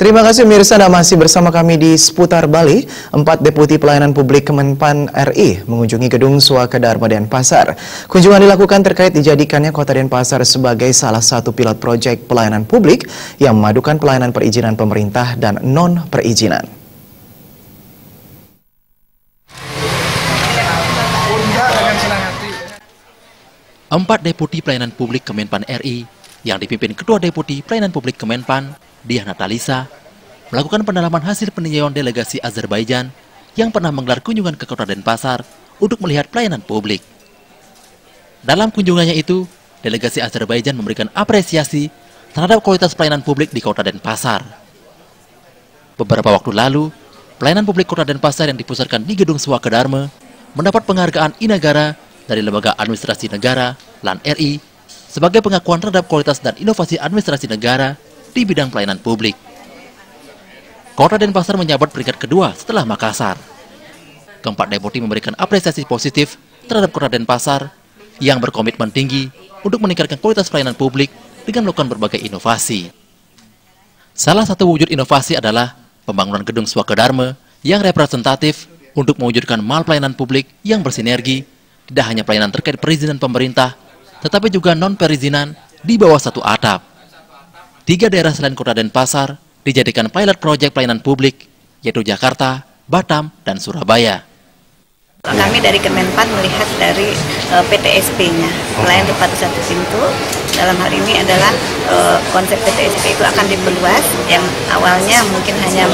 Terima kasih Mirsa, Anda masih bersama kami di Seputar Bali. 4 Deputi Pelayanan Publik Kemenpan RI mengunjungi gedung Suaka Dharma Denpasar. Kunjungan dilakukan terkait dijadikannya Kota Denpasar sebagai salah satu pilot proyek pelayanan publik yang memadukan pelayanan perizinan pemerintah dan non-perizinan. Empat Deputi Pelayanan Publik Kemenpan RI yang dipimpin Ketua Deputi Pelayanan Publik Kemenpan, Diah Natalisa, melakukan pendalaman hasil peninjauan delegasi Azerbaijan yang pernah menggelar kunjungan ke Kota Denpasar untuk melihat pelayanan publik. Dalam kunjungannya itu, delegasi Azerbaijan memberikan apresiasi terhadap kualitas pelayanan publik di Kota Denpasar. Beberapa waktu lalu, pelayanan publik Kota Denpasar yang dipusatkan di Gedung Suaka Dharma mendapat penghargaan I-Negara dari Lembaga Administrasi Negara, LAN RI, sebagai pengakuan terhadap kualitas dan inovasi administrasi negara di bidang pelayanan publik. Kota Denpasar menjabat peringkat kedua setelah Makassar. Keempat deputi memberikan apresiasi positif terhadap Kota Denpasar yang berkomitmen tinggi untuk meningkatkan kualitas pelayanan publik dengan melakukan berbagai inovasi. Salah satu wujud inovasi adalah pembangunan Gedung Suaka Dharma yang representatif untuk mewujudkan mal pelayanan publik yang bersinergi, tidak hanya pelayanan terkait perizinan pemerintah, tetapi juga non-perizinan di bawah satu atap. 3 daerah selain Kota Denpasar dijadikan pilot proyek pelayanan publik, yaitu Jakarta, Batam, dan Surabaya. Kami dari Kemenpan melihat dari PTSP-nya, pelayanan tepat di satu pintu. Dalam hal ini adalah konsep PTSP itu akan diperluas, yang awalnya mungkin hanya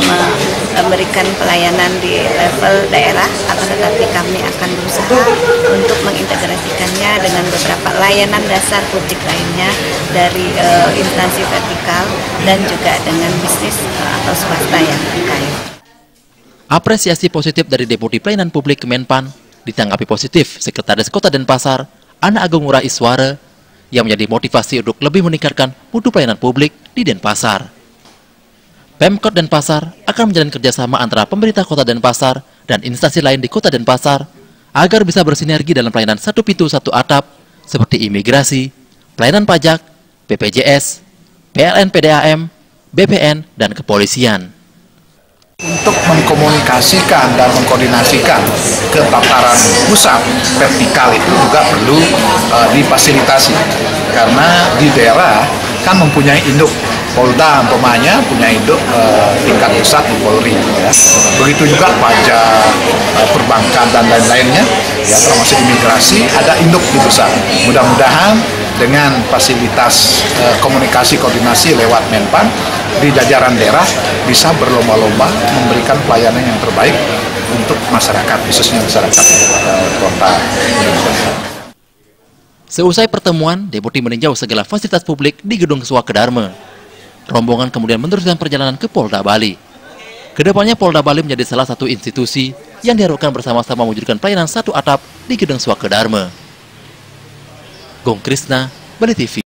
memberikan pelayanan di level daerah, akan tetapi kami akan berusaha untuk mengintegrasikannya dengan beberapa layanan dasar publik lainnya dari instansi vertikal dan juga dengan bisnis atau swasta yang terkait. Apresiasi positif dari Deputi Pelayanan Publik Kemenpan ditanggapi positif Sekretaris Kota Denpasar, Ana Agung Ngurah Iswara, yang menjadi motivasi untuk lebih meningkatkan mutu pelayanan publik di Denpasar. Pemkot Denpasar akan menjalin kerjasama antara pemerintah Kota Denpasar dan instansi lain di Kota Denpasar agar bisa bersinergi dalam pelayanan satu pintu satu atap seperti imigrasi, pelayanan pajak, BPJS, PLN PDAM, BPN, dan kepolisian. Untuk mengkomunikasikan dan mengkoordinasikan ke tataran pusat vertikal itu juga perlu difasilitasi, karena di daerah kan mempunyai induk Polda, umpamanya punya induk tingkat pusat di Polri, ya. Begitu juga pajak, perbankan dan lain-lainnya, ya, termasuk imigrasi ada induk di pusat. Mudah-mudahan dengan fasilitas komunikasi koordinasi lewat Menpan di jajaran daerah bisa berlomba-lomba memberikan pelayanan yang terbaik untuk masyarakat, khususnya masyarakat kota. Seusai pertemuan, Deputi meninjau segala fasilitas publik di Gedung Suaka Dharma. Rombongan kemudian meneruskan perjalanan ke Polda Bali. Kedepannya Polda Bali menjadi salah satu institusi yang diharapkan bersama-sama mewujudkan pelayanan satu atap di Gedung Suaka Dharma. Gong Krisna, Bali TV.